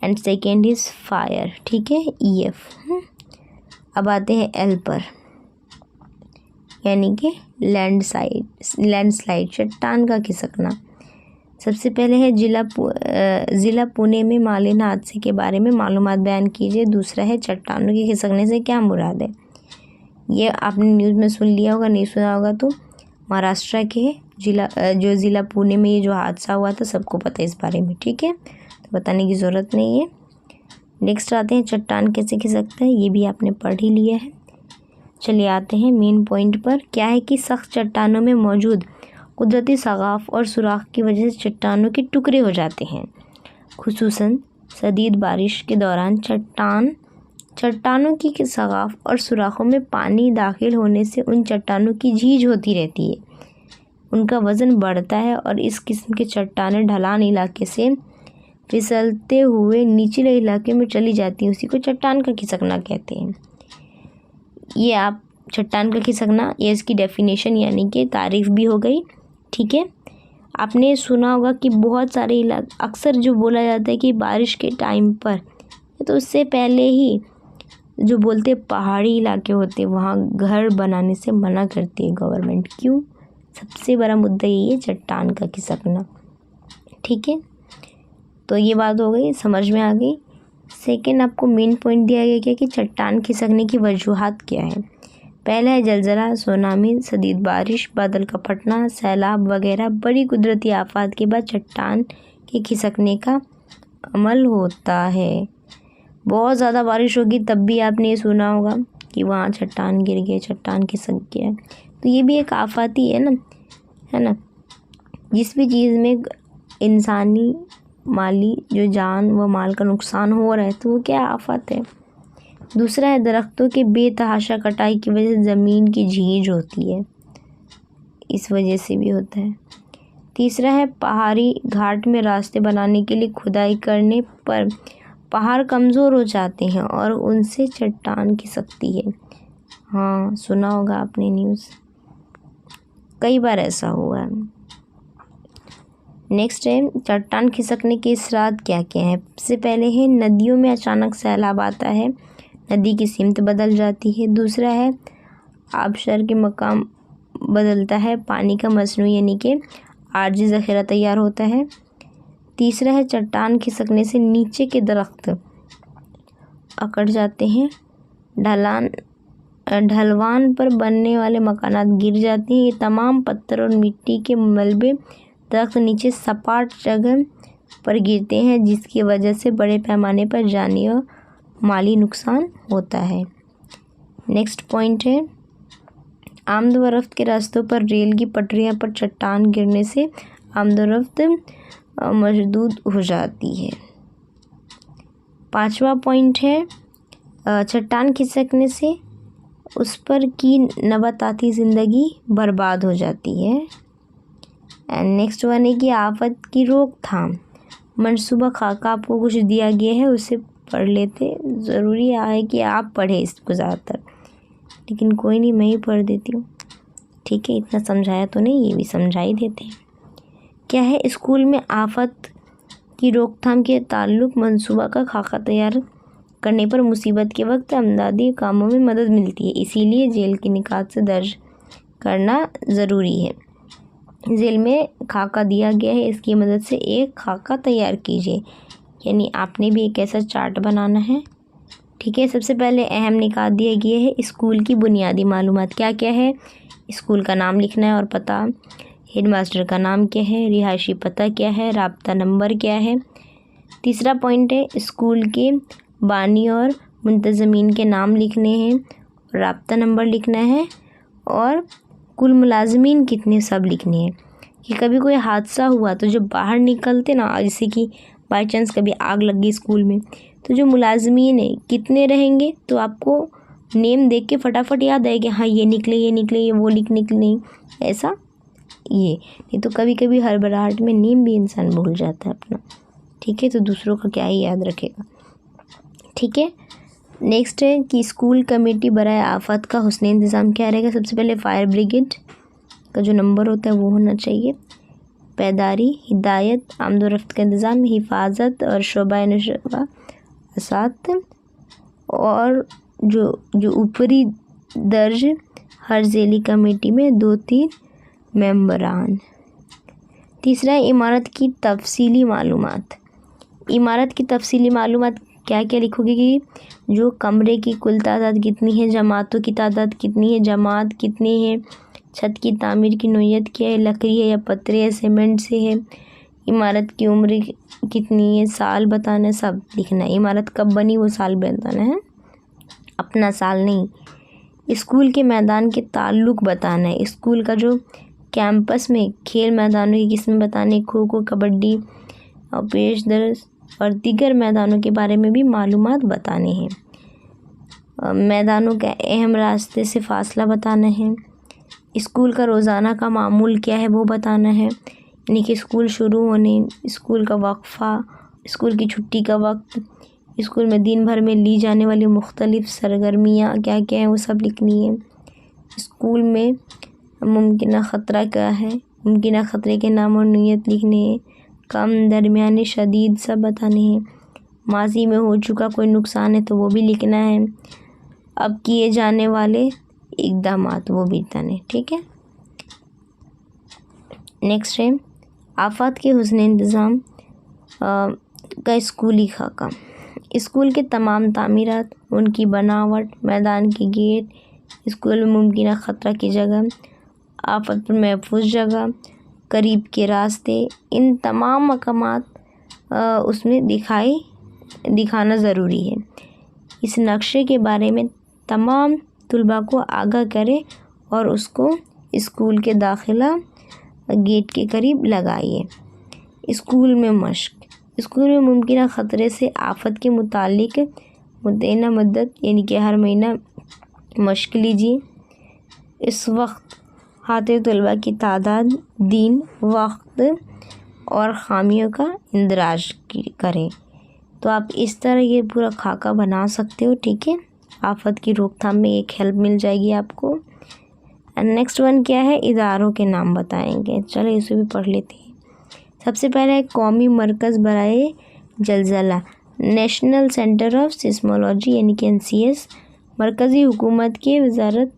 एंड सेकेंड इज़ फायर। ठीक है, EF। अब आते हैं L पर, यानी कि लैंडस्लाइड, चट्टान का खिसकना। सबसे पहले है ज़िला पुणे में मालिन हादसे के बारे में मालूमात बयान कीजिए। दूसरा है चट्टानों के खिसकने से क्या मुराद है। ये आपने न्यूज़ में सुन लिया होगा, नहीं सुना होगा तो महाराष्ट्र के ज़िला पुणे में ये जो हादसा हुआ था, सबको पता है इस बारे में। ठीक है, तो बताने की ज़रूरत नहीं है। नेक्स्ट आते हैं चट्टान कैसे खिसकता है, ये भी आपने पढ़ ही लिया है। चलिए आते हैं मेन पॉइंट पर। क्या है कि सख्त चट्टानों में मौजूद कुदरती सगाफ और सुराख की वजह से चट्टानों के टुकड़े हो जाते हैं। खुसूसन शदीद बारिश के दौरान चट्टानों की सगाफ और सुराखों में पानी दाखिल होने से उन चट्टानों की झीझ होती रहती है, उनका वज़न बढ़ता है और इस किस्म के चट्टानें ढलान इलाके से फिसलते हुए निचले इलाके में चली जाती हैं। उसी को चट्टान का खिसकना कहते हैं। ये आप चट्टान का खिसकना, ये इसकी डेफिनेशन यानी कि तारीफ़ भी हो गई। ठीक है, आपने सुना होगा कि बहुत सारे अक्सर जो बोला जाता है कि बारिश के टाइम पर, तो उससे पहले ही जो बोलते पहाड़ी इलाके होते हैं वहाँ घर बनाने से मना करती है गवर्नमेंट। क्यों? सबसे बड़ा मुद्दा यही है, चट्टान का खिसकना। ठीक है, तो ये बात हो गई, समझ में आ गई। सेकंड आपको मेन पॉइंट दिया गया क्या कि चट्टान खिसकने की वजूहात क्या है। पहला है जलजला, सुनामी, शदीद बारिश, बादल का फटना, सैलाब वगैरह बड़ी कुदरती आफत के बाद चट्टान के खिसकने का अमल होता है। बहुत ज़्यादा बारिश होगी तब भी आपने ये सुना होगा कि वहाँ चट्टान गिर गए, चट्टान खिसक गया। तो ये भी एक आफत ही है ना। जिस भी चीज़ में इंसानी माली जो जान व माल का नुकसान हो रहा है तो वो क्या आफत है। दूसरा है दरख्तों के बेतहाशा कटाई की वजह से ज़मीन की झीझ होती है, इस वजह से भी होता है। तीसरा है पहाड़ी घाट में रास्ते बनाने के लिए खुदाई करने पर पहाड़ कमज़ोर हो जाते हैं और उनसे चट्टान खिसकती है। हाँ, सुना होगा आपने न्यूज़, कई बार ऐसा हुआ है। नेक्स्ट है चट्टान खिसकने के असरात क्या क्या हैं। सबसे पहले है नदियों में अचानक सैलाब आता है, नदी की सिमत बदल जाती है। दूसरा है आबशार के मकाम बदलता है, पानी का मसनू यानी कि आर्जी ज़ख़ीरा तैयार होता है। तीसरा है चट्टान खिसकने से नीचे के दरख्त अकड़ जाते हैं, ढलवान पर बनने वाले मकानात गिर जाते हैं। ये तमाम पत्थर और मिट्टी के मलबे दरख्त नीचे सपाट जगह पर गिरते हैं, जिसकी वजह से बड़े पैमाने पर जानी और माली नुकसान होता है। नेक्स्ट पॉइंट है आमद व रफ्त के रास्तों पर रेल की पटरियां पर चट्टान गिरने से आमद व रफ्त मशदूद हो जाती है। पांचवा पॉइंट है चट्टान खिसकने से उस पर की नबाताती ज़िंदगी बर्बाद हो जाती है। एंड नेक्स्ट वन है कि आफत की रोकथाम। मनसूबा खाका आपको कुछ दिया गया है, उसे पढ़ लेते। ज़रूरी है कि आप पढ़ें इसको ज़्यादातर, लेकिन कोई नहीं, मैं ही पढ़ देती हूँ। ठीक है, इतना समझाया तो नहीं, ये भी समझा ही देते हैं। क्या है, स्कूल में आफत की रोकथाम के ताल्लुक मनसूबा का खाका तैयार करने पर मुसीबत के वक्त अमदादी कामों में मदद मिलती है, इसीलिए जेल की निकात से दर्ज करना ज़रूरी है। जेल में खाका दिया गया है, इसकी मदद से एक खाका तैयार कीजिए, यानी आपने भी एक ऐसा चार्ट बनाना है। ठीक है, सबसे पहले अहम निकात दिया गया है स्कूल की बुनियादी मालूमात क्या क्या है। स्कूल का नाम लिखना है और पता, हेडमास्टर का नाम क्या है, रिहायशी पता क्या है, राब्ता नंबर क्या है। तीसरा पॉइंट है स्कूल के बानी और मुंतज़मीन के नाम लिखने हैं, राब्ता नंबर लिखना है और कुल मुलाजमीन कितने सब लिखने हैं। कि कभी कोई हादसा हुआ तो जब बाहर निकलते ना, जैसे कि बाई चांस कभी आग लग गई स्कूल में, तो जो मुलाजमीन है कितने रहेंगे, तो आपको नेम देख के फटाफट याद आएगा, हाँ ये निकले ये वो निकले नहीं, ऐसा ये नहीं तो कभी कभी हड़बड़ाहट में नेम भी इंसान भूल जाता है अपना, ठीक है। तो दूसरों का क्या ही याद रखेगा, ठीक है। नेक्स्ट है कि स्कूल कमेटी बराए आफत का हुस्न इंतज़ाम क्या रहेगा। सबसे पहले फायर ब्रिगेड का जो नंबर होता है वो होना चाहिए, पैदारी, हिदायत, आमदोरफ्त का इंतज़ाम, हिफाजत और शोबा नशवा असात, और जो ऊपरी दर्ज हर ज़ेली कमेटी में 2-3 मेंबरान। तीसरा है इमारत की तफसीली मालूमात। इमारत की तफसीली मालूमात क्या क्या लिखोगे कि जो कमरे की कुल तादाद कितनी है, जमातों की तादाद कितनी है, जमात कितनी है, छत की तामीर की नौयत क्या है, लकड़ी है या पत्रे या सीमेंट से है, इमारत की उम्र कितनी है, साल बताना है, सब लिखना है। इमारत कब बनी वो साल बताना है, अपना साल नहीं। स्कूल के मैदान के ताल्लुक़ बताना है, स्कूल का जो कैंपस में खेल मैदानों की किस्में बताने, खो खो, कबड्डी और पेश दर्ज और दीगर मैदानों के बारे में भी मालूमात बताने हैं। मैदानों के अहम रास्ते से फ़ासला बताना है। स्कूल का रोज़ाना का मामूल क्या है वो बताना है, यानी कि स्कूल शुरू होने, स्कूल का वक्फ़ा, स्कूल की छुट्टी का वक्त, स्कूल में दिन भर में ली जाने वाली मुख्तलिफ़ सरगर्मियाँ क्या क्या हैं वो सब लिखनी है। स्कूल में मुमकिन ख़तरा क्या है, मुमकिन ख़तरे के नाम और नीयत लिखने हैं। कम, दरमियाने, शदीद सब बताने हैं। माजी में हो चुका कोई नुकसान है तो वो भी लिखना है। अब किए जाने वाले इक़दामात वो भी बताने, ठीक है। नेक्स्ट है आफात के हुस्न इंतज़ाम का स्कूली खाका। स्कूल के तमाम तामीरात, उनकी बनावट, मैदान की गेट, स्कूल में मुमकिन ख़तरा की जगह, आफत पर महफूज जगह, करीब के रास्ते, इन तमाम मकामात उसमें दिखाना ज़रूरी है। इस नक्शे के बारे में तमाम तुलबा को आगाह करें और उसको स्कूल के दाखिला गेट के करीब लगाइए। स्कूल में मश्क, स्कूल में मुमकिन ख़तरे से आफत के मुतालिक मुतैना मुद्दत यानी कि हर महीना मश्क लीजिए। इस वक्त हातिर तलबा की तादाद, दिन, वक्त और ख़ामियों का इंदराज करें। तो आप इस तरह ये पूरा खाका बना सकते हो, ठीक है। आफत की रोकथाम में एक हेल्प मिल जाएगी आपको। नेक्स्ट वन क्या है, इदारों के नाम बताएंगे। चलो इसे भी पढ़ लेते हैं। सबसे पहले कौमी मरकज़ बराए जलज़ला, नेशनल सेंटर ऑफ सिस्मोलॉजी यानी कि NCS, मरकज़ी हुकूमत की वजारत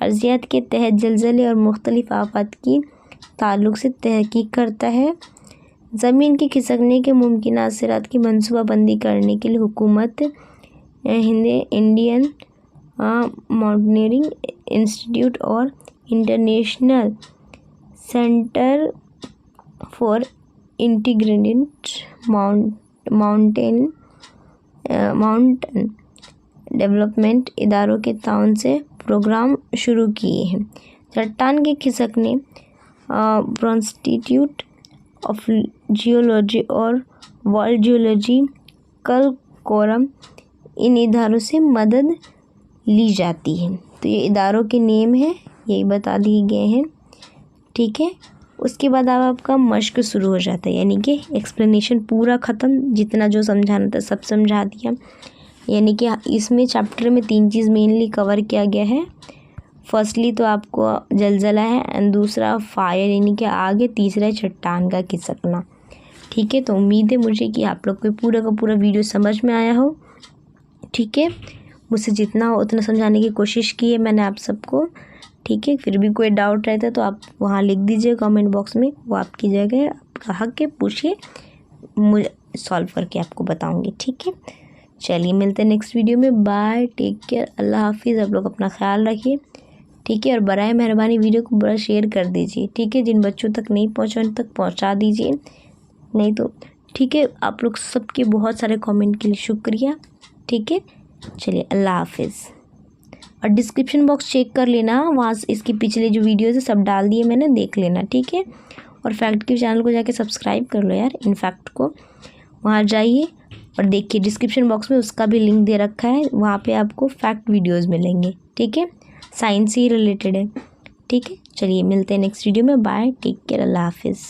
अर्ज़ियात के तहत जलज़ले और मुख्तलिफ़ आफात की ताल्लुक़ से तहक़ीक़ करता है। ज़मीन के खिसकने के मुमकिन असरात की मनसूबाबंदी करने के लिए हुकूमत हिंद, इंडियन माउंटेनियरिंग इंस्टीट्यूट और international centre for integrated mountain development इदारों के ताउन से प्रोग्राम शुरू किए हैं। चट्टान के खिसकने, इंस्टीट्यूट ऑफ जियोलॉजी और वर्ल्ड जियोलॉजी कल कोरम, इन इदारों से मदद ली जाती है। तो ये इदारों के नेम हैं, यही बता दिए गए हैं, ठीक है। उसके बाद अब आपका मश्क शुरू हो जाता है, यानी कि एक्सप्लेनेशन पूरा ख़त्म, जितना जो समझाना था सब समझा दिया। यानी कि इसमें चैप्टर में 3 चीज़ मेनली कवर किया गया है। फर्स्टली तो आपको जलज़ला है एंड दूसरा फायर यानी कि आगे, तीसरा है चट्टान का खिसकना, ठीक है। तो उम्मीद है मुझे कि आप लोग को पूरा का पूरा वीडियो समझ में आया हो, ठीक है। मुझसे जितना हो उतना समझाने की कोशिश की है मैंने आप सबको, ठीक है। फिर भी कोई डाउट रहता है तो आप वहाँ लिख दीजिए कमेंट बॉक्स में, वो आपकी जगह है, आपका हक है, पूछिए, मुझे सॉल्व करके आपको बताऊँगी, ठीक है। चलिए मिलते हैं नेक्स्ट वीडियो में, बाय, टेक केयर, अल्लाह हाफिज़। आप लोग अपना ख्याल रखिए, ठीक है। और बराए मेहरबानी वीडियो को बड़ा शेयर कर दीजिए, ठीक है। जिन बच्चों तक नहीं पहुँचा उन तक पहुँचा दीजिए, नहीं तो ठीक है। आप लोग सबके बहुत सारे कमेंट के लिए शुक्रिया, ठीक है। चलिए अल्लाह हाफिज़। और डिस्क्रिप्शन बॉक्स चेक कर लेना, वहाँ से इसके पिछले जो वीडियोज़ है सब डाल दिए मैंने, देख लेना, ठीक है। और फैक्ट के चैनल को जाके सब्सक्राइब कर लो यार, इनफैक्ट को वहाँ जाइए और देखिए डिस्क्रिप्शन बॉक्स में उसका भी लिंक दे रखा है, वहाँ पे आपको फैक्ट वीडियोज़ मिलेंगे। ठीक है, साइंस से ही रिलेटेड है। ठीक है, चलिए मिलते हैं नेक्स्ट वीडियो में। बाय, टेक केयर, अल्लाह हाफिज़।